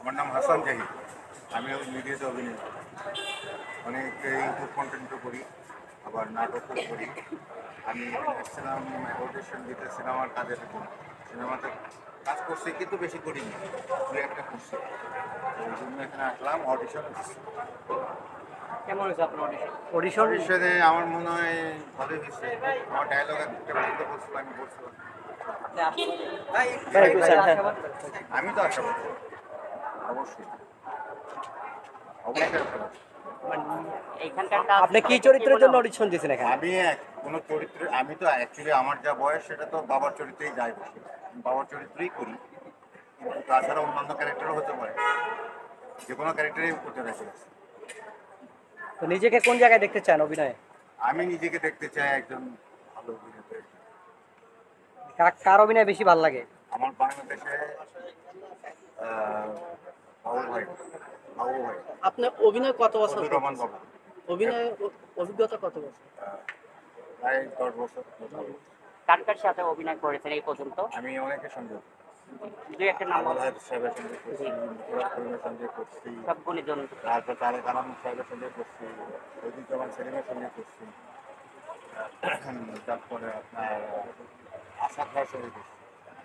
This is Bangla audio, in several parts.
আমার নাম হাসান জাহিদ। আমি ওই মিডিয়াতে অভিনয় করি, অনেক ইউটিউব কন্টেন্টও করি, আবার নাটকও করি। আমি এখানে আসছিলাম অডিশন দিতে সিনেমার কাজের জন্য। সিনেমাতে কাজ করছি কিন্তু বেশি করিনি, দুই একটা করছি। ওই জন্য এখানে আসলাম অডিশন। কেমন হয়েছে আপনার অডিশন? অডিশনে আমার মনে হয় ভালোই হয়েছে। আমার ডায়লগ একটা বলতে বলছিল, আমি বলছিলাম। আমি তো আশাবাদী, অবশ্যই অবশ্যই আশাবাদী। আপনি কি চরিত্রের জন্য অডিশন দিয়েছেন এখানে? আমি কোনো চরিত্রে, আমি তো অ্যাকচুয়ালি আমার যা বয়স সেটা তো বাবার চরিত্রেই যাই বসে, বাবার চরিত্রই করি। কিন্তু তাছাড়া অন্যান্য ক্যারেক্টারও হতে পারে, যে কোনো ক্যারেক্টারই করতে রাখি। তো নিজেকে কোন জায়গায় দেখতে চান অভিনয়ে? আমি নিজেকে দেখতে চাই একজন ভালো অভিনেতা। কার অভিনয় বেশি ভালো লাগে? আমার বাংলাদেশে বাবু ভাই, বাবু ভাই। আপনার অভিনয় কত বছর? রহমান বাবু। অভিনয় অভিজ্ঞতা কত বছর? প্রায় 10 বছর। কার কার সাথে অভিনয় করেছেন এই পর্যন্ত? আমি অনেকের সঙ্গে, দুই একটা নাম বলুন। সাহেবের সঙ্গে করছি, মুরাদ করিমের সঙ্গে করছি, সব গুণীজন। তারপর তারেক আলম সাহেবের সঙ্গে করছি, শহীদুজ্জামান সেলিমের সঙ্গে করছি, তারপরে আপনার আসাদ ভাইয়ের সঙ্গে করছি,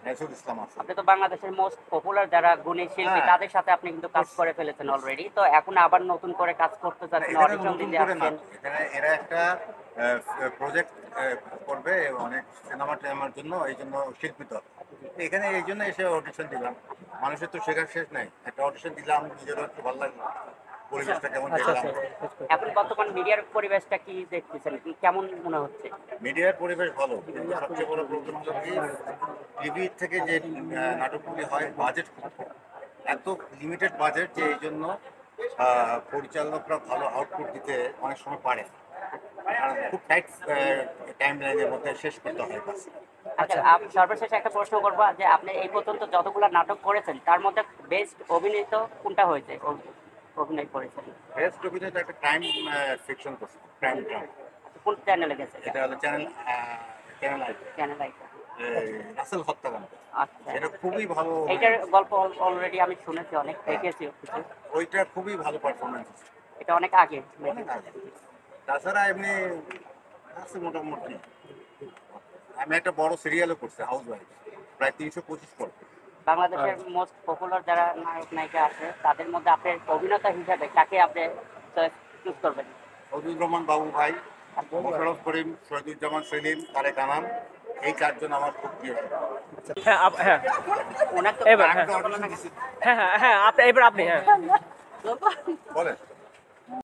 নাইসুল ইসলাম আসাদ। আপনি তো বাংলাদেশের মোস্ট পপুলার যারা গুণী শিল্পী হ্যাঁ। তাদের সাথে আপনি কিন্তু কাজ করে ফেলেছেন অলরেডি, তো এখন আবার নতুন করে কাজ করতে চাচ্ছেন, এখানে অডিশন নতুন দিতে করে না, আসছেন। এখানে এরা একটা প্রজেক্ট করবে, অনেক সিনেমা টিনেমার জন্য, এই জন্য শিল্পী তো এখানে, এই জন্য এসে অডিশন দিলাম। মানুষের তো শেখার শেষ নাই, একটা অডিশন দিলাম, নিজেরও একটু ভালো লাগলো, পরিবেশটা কেমন আচ্ছা দেখলাম। এখন বর্তমান মিডিয়ার পরিবেশটা কি দেখতেছেন, কেমন মনে হচ্ছে? মিডিয়ার পরিবেশ ভালো, কিন্তু সবচেয়ে বড় প্রবলেম হলো কি, টিভি থেকে যে নাটকগুলি হয় বাজেট খুব কম, এত লিমিটেড বাজেট যে এই জন্য পরিচালকরা ভালো আউটপুট দিতে অনেক সময় পারে না। কারণ খুব টাইট টাইম লাইনের মধ্যে শেষ করতে হয় কাজ। আচ্ছা, সর্বশেষ একটা প্রশ্ন করবো যে আপনি এই পর্যন্ত যতগুলো নাটক করেছেন তার মধ্যে বেস্ট অভিনীত কোনটা হয়েছে, অভিনয় করেছেন? বেস্ট অভিনেতা একটা ক্রাইম ফিকশন করছে, ক্রাইম ড্রামা। কোন চ্যানেলে গেছে? এটা হলো চ্যানেল চ্যানেল আইটা। রাসেল হত্যাকাণ্ড। আচ্ছা, এটা খুবই ভালো, এইটার গল্প অলরেডি আমি শুনেছি, অনেক দেখেছি কিছু। ওইটা খুবই ভালো পারফরমেন্স। এটা অনেক আগে। তাছাড়া এমনি আছে মোটামুটি। আমি একটা বড় সিরিয়ালও করছি, হাউস ওয়াইফ, প্রায় 325 পর্ব। বাংলাদেশের মোস্ট পপুলার যারা নায়ক নায়িকা আছে তাদের মধ্যে আপনার অভিনেতা হিসাবে কাকে আপনি চুজ করবেন? শহীদুর রহমান বাবু ভাই, মোশাররফ করিম, শহীদুজ্জামান সেলিম, তারেক আনাম, এই 4 জন আমার খুব প্রিয়। হ্যাঁ হ্যাঁ ওনার তো এবার আমি তো audition দিছি। হ্যাঁ হ্যাঁ হ্যাঁ আপনি এবার আপনি হ্যাঁ বলেন।